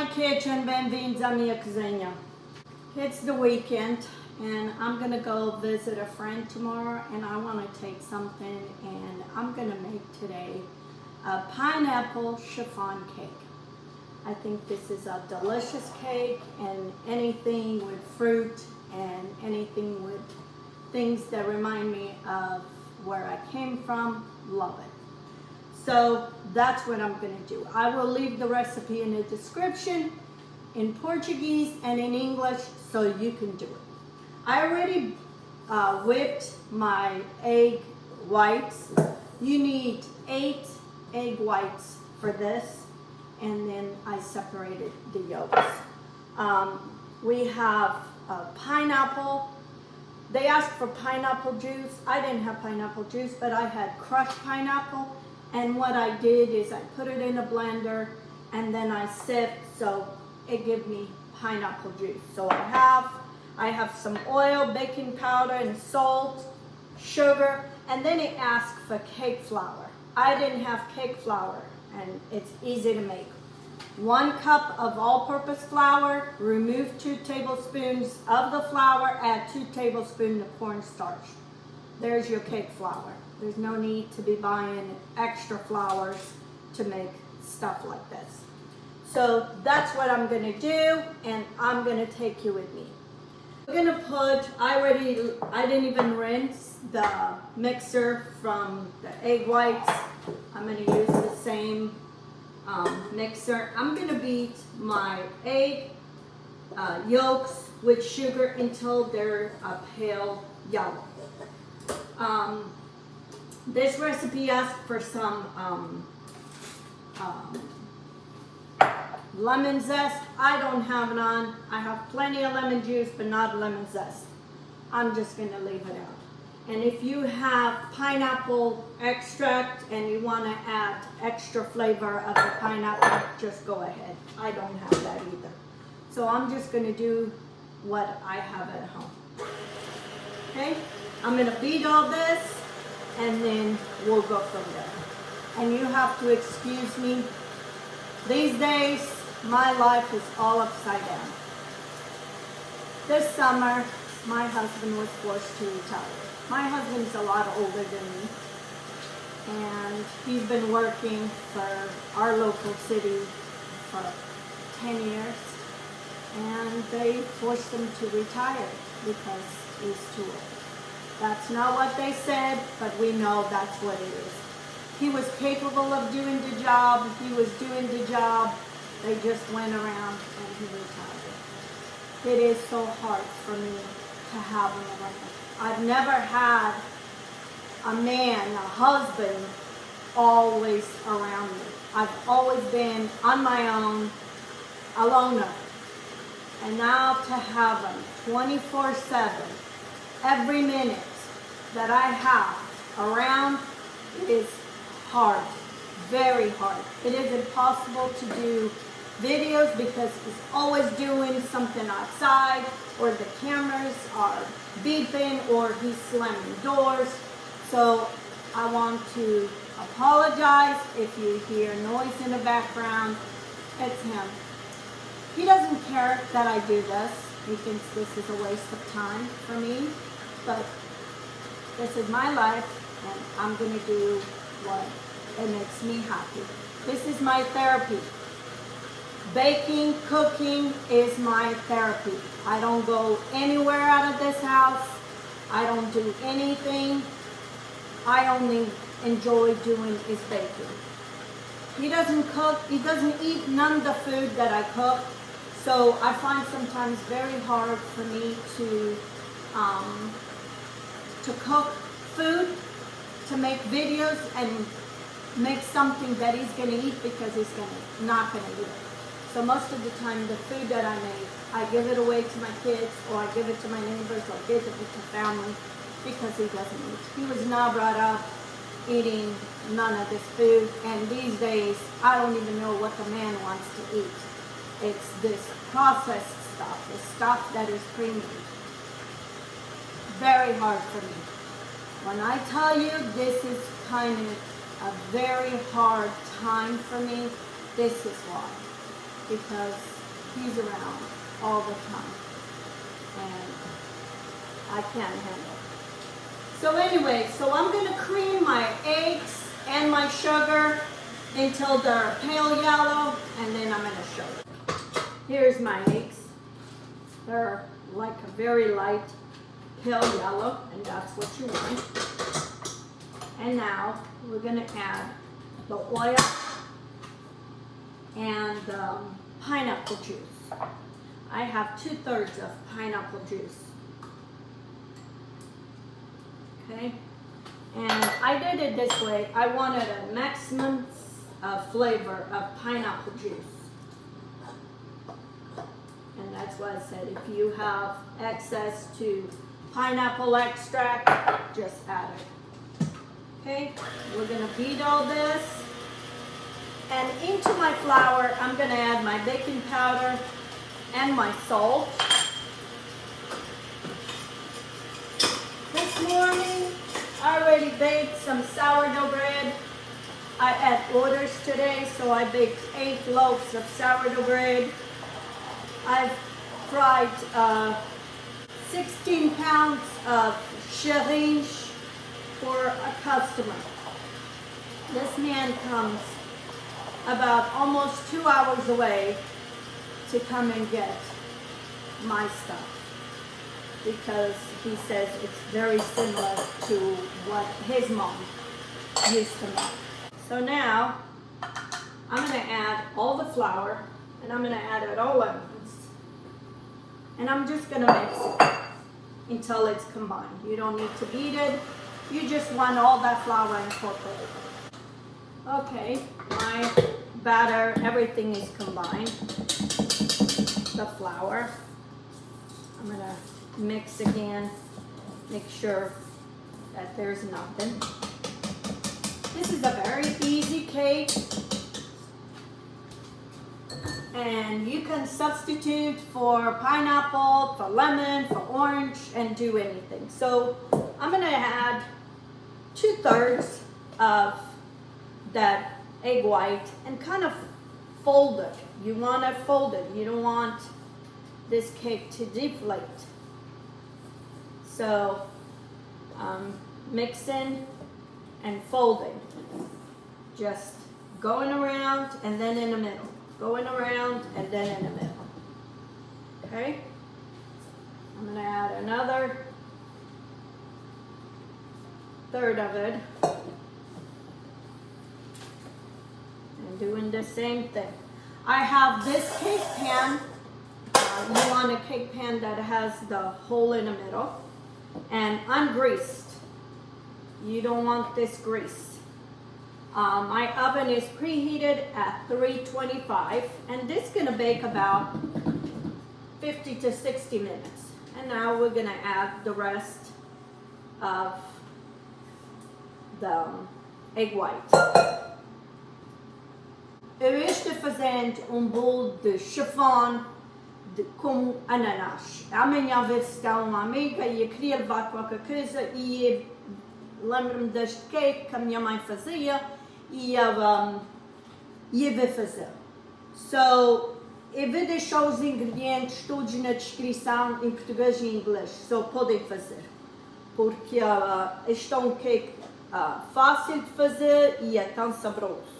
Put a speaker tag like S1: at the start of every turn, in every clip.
S1: my kitchen, benvenuti a mia cucina. It's the weekend and I'm gonna go visit a friend tomorrow and I wanna take something and I'm gonna make today a pineapple chiffon cake. I think this is a delicious cake, and anything with fruit and anything with things that remind me of where I came from, love it. So that's what I'm gonna do. I will leave the recipe in the description in Portuguese and in English so you can do it. I already whipped my egg whites. You need 8 egg whites for this, and then I separated the yolks. We have pineapple. They asked for pineapple juice. I didn't have pineapple juice, but I had crushed pineapple. And what I did is I put it in a blender and then I sieved, so it gave me pineapple juice. So I have some oil, baking powder, and salt, sugar, and then it asked for cake flour. I didn't have cake flour, and it's easy to make. 1 cup of all-purpose flour, remove 2 tablespoons of the flour, add 2 tablespoons of cornstarch. There's your cake flour. There's no need to be buying extra flours to make stuff like this. So that's what I'm gonna do, and I'm gonna take you with me. We're gonna put, I didn't even rinse the mixer from the egg whites. I'm gonna use the same mixer. I'm gonna beat my egg yolks with sugar until they're a pale yellow. This recipe asks for some lemon zest. I don't have none. I have plenty of lemon juice, but not lemon zest. I'm just gonna leave it out. And if you have pineapple extract and you wanna add extra flavor of the pineapple, just go ahead. I don't have that either. So I'm just gonna do what I have at home. Okay, I'm gonna beat all this and then we'll go from there. And you have to excuse me. These days, my life is all upside down. This summer, my husband was forced to retire. My husband's a lot older than me, and he's been working for our local city for 10 years, and they forced him to retire because he's too old. That's not what they said, but we know that's what it is. He was capable of doing the job. He was doing the job. They just went around and he retired. It is so hard for me to have him around. I've never had a man, a husband, always around me. I've always been on my own, a loner. And now to have him 24/7, every minute that I have around is hard, very hard. It is impossible to do videos because he's always doing something outside, or the cameras are beeping, or he's slamming doors. So I want to apologize if you hear noise in the background. It's him. He doesn't care that I do this. He thinks this is a waste of time for me, but this is my life, and I'm gonna do what it makes me happy. This is my therapy. Baking, cooking is my therapy. I don't go anywhere out of this house. I don't do anything. I only enjoy doing is baking. He doesn't cook. He doesn't eat none of the food that I cook. So I find sometimes very hard for me to cook food, to make videos and make something that he's gonna eat, because he's not gonna eat it. So most of the time, the food that I make, I give it away to my kids, or I give it to my neighbors, or give it to family, because he doesn't eat. He was not brought up eating none of this food, and these days, I don't even know what the man wants to eat. It's this processed stuff, the stuff that is pre-made. Very hard for me. When I tell you this is kind of a very hard time for me, this is why. because he's around all the time and I can't handle it. So anyway, so I'm going to cream my eggs and my sugar until they're pale yellow, and then I'm going to show you. Here's my eggs. They're like a very light pale yellow, and that's what you want. And now we're going to add the oil and pineapple juice. I have 2/3 of pineapple juice. Okay, and I did it this way. I wanted a maximum flavor of pineapple juice. And that's why I said if you have access to pineapple extract, just add it. Okay, we're gonna beat all this. And into my flour, I'm gonna add my baking powder and my salt. This morning, I already baked some sourdough bread. I had orders today, so I baked 8 loaves of sourdough bread. I've fried 16 pounds of cherish for a customer. This man comes about almost 2 hours away to come and get my stuff because he says it's very similar to what his mom used to make. So now I'm going to add all the flour and I'm going to add it all at once. And I'm just going to mix it until it's combined. You don't need to beat it. You just want all that flour incorporated. Okay, my batter, everything is combined. The flour. I'm going to mix again, make sure that there's nothing. This is a very easy cake. And you can substitute for pineapple, for lemon, for orange, and do anything. So I'm going to add 2/3 of that egg white and kind of fold it. You want to fold it. You don't want this cake to deflate. So mixing and folding. Just going around and then in the middle. Going around and then in the middle. Okay? I'm going to add another 1/3 of it. And doing the same thing. I have this cake pan. You want a cake pan that has the hole in the middle. And ungreased. You don't want this grease. My oven is preheated at 325, and this is going to bake about 50 to 60 minutes. And now we're going to add the rest of the egg white. Eu estou fazendo bolo de chiffon com ananás. Amanhã vai visitar uma amiga e eu queria levar qualquer coisa e lembro-me deste cake que a minha mãe fazia e eu vou fazer. So, eu vou deixar os ingredientes todos na descrição em português e inglês, só podem fazer. Porque este é um cake fácil de fazer e é tão saboroso.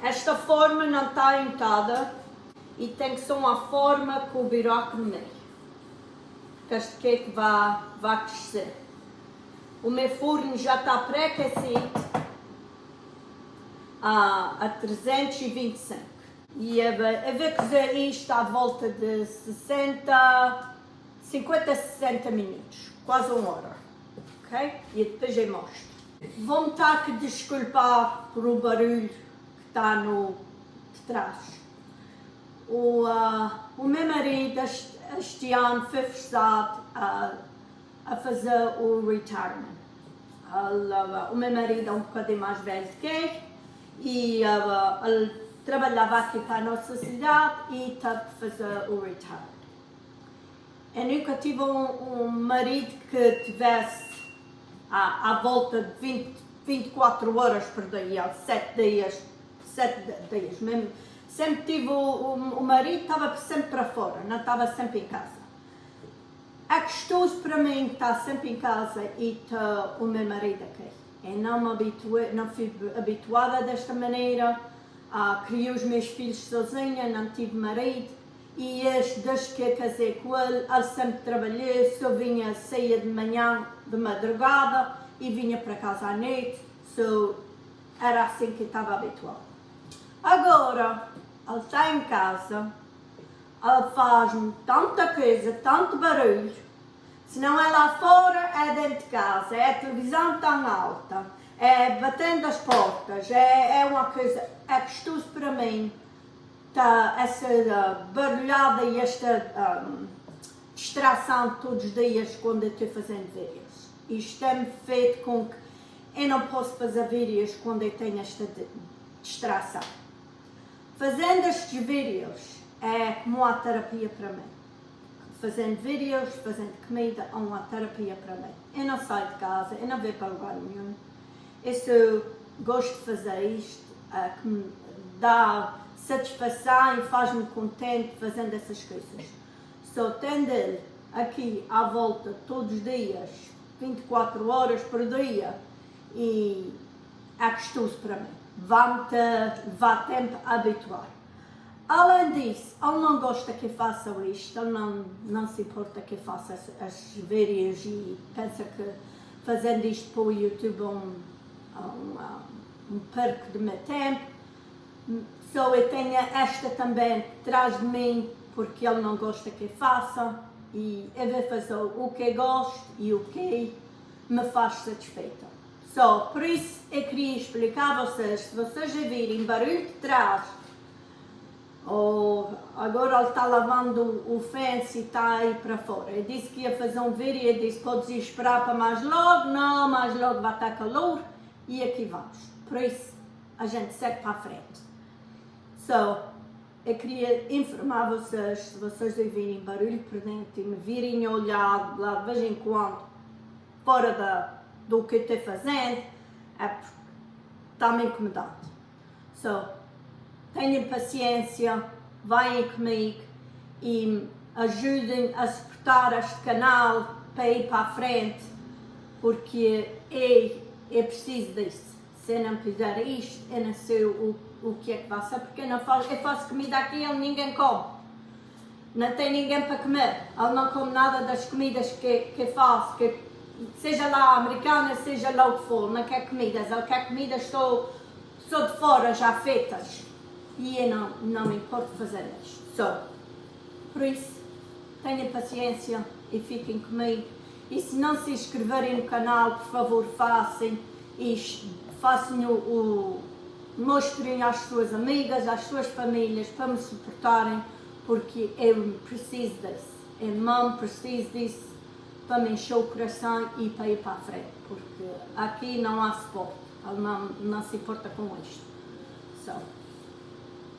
S1: Esta forma não está untada e tem que ser uma forma com o buraco no meio. Que este cake vai crescer. O meu forno já está pré-aquecido a 325. E eu vou cozer isto à volta de 50 a 60 minutos. Quase 1 hora. Ok? E depois eu mostro. Vou-me estar a desculpar por o barulho que está de trás. O meu marido este ano foi forçado a fazer o retirement. O meu marido é um bocadinho mais velho que eu e ele trabalhava aqui para a nossa cidade e teve que fazer o retirement. Eu nunca tive um marido que tivesse à volta de 24 horas por dia, 7 dias, mesmo Sempre tive o marido, estava sempre para fora, não estava sempre em casa. É gostoso para mim estar sempre em casa e ter o meu marido aqui. Eu não fui habituada desta maneira, criei os meus filhos sozinha, não tive marido. E desde que eu casei com ele sempre trabalhei, só saía de manhã, de madrugada e vinha para casa à noite. Era assim que eu estava habituada. Agora, ele está em casa, ele faz-me tanta coisa, tanto barulho. Se não é lá fora, é dentro de casa, é a televisão tão alta, é batendo as portas, é uma coisa, é gostoso para mim, tá, essa barulhada e esta distração todos os dias quando eu estou fazendo vídeos. Isto tem-me feito com que eu não posso fazer vídeos quando eu tenho esta distração. Fazendo estes vídeos é como uma terapia para mim. Fazendo vídeos, fazendo comida é uma terapia para mim. Eu não saio de casa, eu não vou para lugar nenhum. Eu só gosto de fazer isto, que me dá satisfação e faz-me contente fazendo essas coisas. Só tendo ele aqui à volta todos os dias, 24 horas por dia, e é gostoso para mim. Vai-me levar tempo a habituar. Além disso, ele não gosta que eu faça isto, ele não se importa que eu faça estes vídeos e pensa que fazendo isto para o YouTube um perco de meu tempo. Só eu tenho esta também atrás de mim, porque ele não gosta que eu faça, e eu vou fazer o que eu gosto e o que me faz satisfeita. Por isso eu queria explicar a vocês, se vocês ouvirem barulho de trás, ou agora ele está lavando o fence e está aí para fora. Eu disse que ia fazer um vídeo e eu disse, podes ir esperar para mais logo, não, mais logo vai estar calor, e aqui vamos. Por isso a gente segue para a frente. Eu queria informar vocês, se vocês ouvirem barulho por dentro e me virem olhar lá de vez em quando, fora do que eu estou fazendo, é porque está-me incomodando. Tenham paciência, venham comigo e ajudem a suportar este canal para ir para a frente, porque eu preciso disso. Se eu não fizer isto, eu não sei o que é que vai ser, porque eu faço comida aqui e ninguém come. Não tem ninguém para comer. Ele não come nada das comidas que eu faço, seja lá americana, seja lá o que for, não quer comidas. Ele quer comidas só de fora, já feitas. E eu não me importo fazer isto. Por isso, tenham paciência e fiquem comigo. E se não se inscreverem no canal, por favor, façam mostrem às suas amigas, às suas famílias, para me suportarem, porque eu preciso disso. Eu não preciso disso para me encher o coração e para ir para a frente, porque aqui não há suporte. Ele não se importa com isto.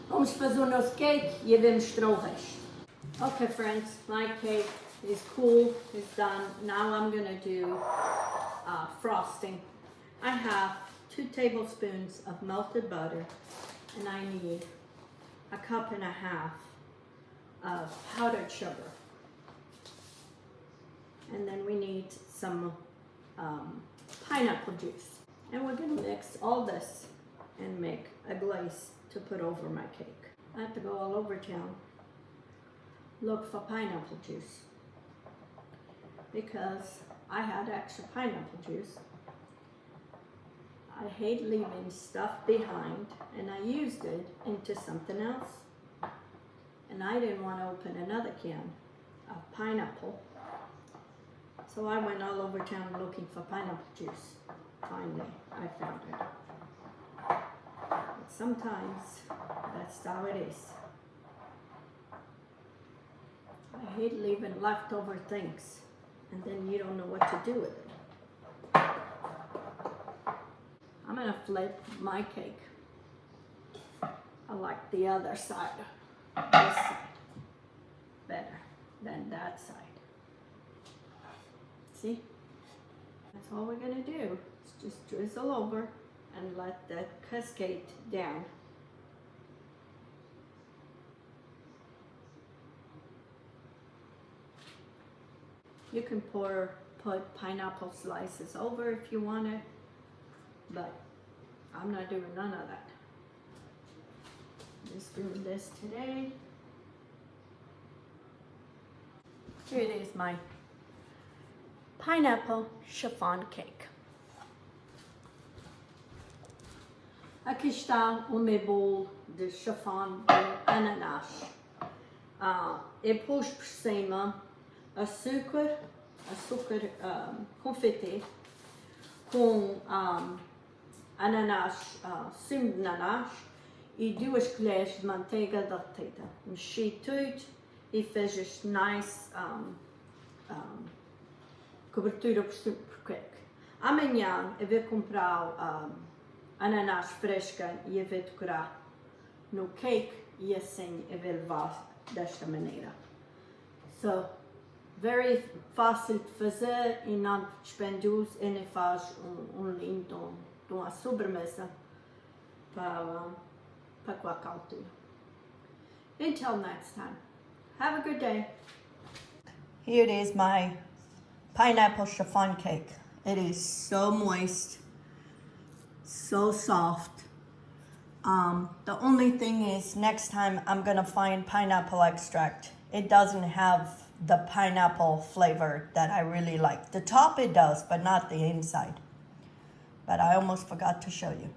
S1: Vamos fazer o nosso cake e eu vou mostrar o resto. Okay friends, my cake is cool, it's done. Now I'm going to do frosting. I have 2 tablespoons of melted butter, and I need a cup and a half of powdered sugar. And then we need some pineapple juice. And we're going to mix all this and make a glaze to put over my cake. I have to go all over town, look for pineapple juice, because I had extra pineapple juice. I hate leaving stuff behind, and I used it into something else. And I didn't want to open another can of pineapple, so I went all over town looking for pineapple juice. Finally, I found it. But sometimes that's how it is. I hate leaving leftover things, and then you don't know what to do with it. I'm going to flip my cake. I like the other side, this side, better than that side. See? That's all we're going to do. Is just drizzle over and let that cascade down. You can put pineapple slices over if you want it, but I'm not doing none of that. Just doing this today. Here it is, my pineapple chiffon cake. Aqui está o meu bolo de chiffon de ananás. Eu pus por cima açúcar confeité com ananás, sumo de ananás e 2 colheres de manteiga derretida. Mexi tudo e fiz este nice cobertura por cake. Amanhã eu vou comprar ananás fresca e eu vou decorar no cake e assim eu vou levar desta maneira. So, very fácil de fazer e não dispendioso, e nem faz lindo de uma sobremesa para qualquer altura. Until next time, have a good day. Here it is, my pineapple chiffon cake. It is so moist, so soft. The only thing is, next time I'm gonna find pineapple extract. It doesn't have the pineapple flavor that I really like. The top it does, but not the inside. But I almost forgot to show you.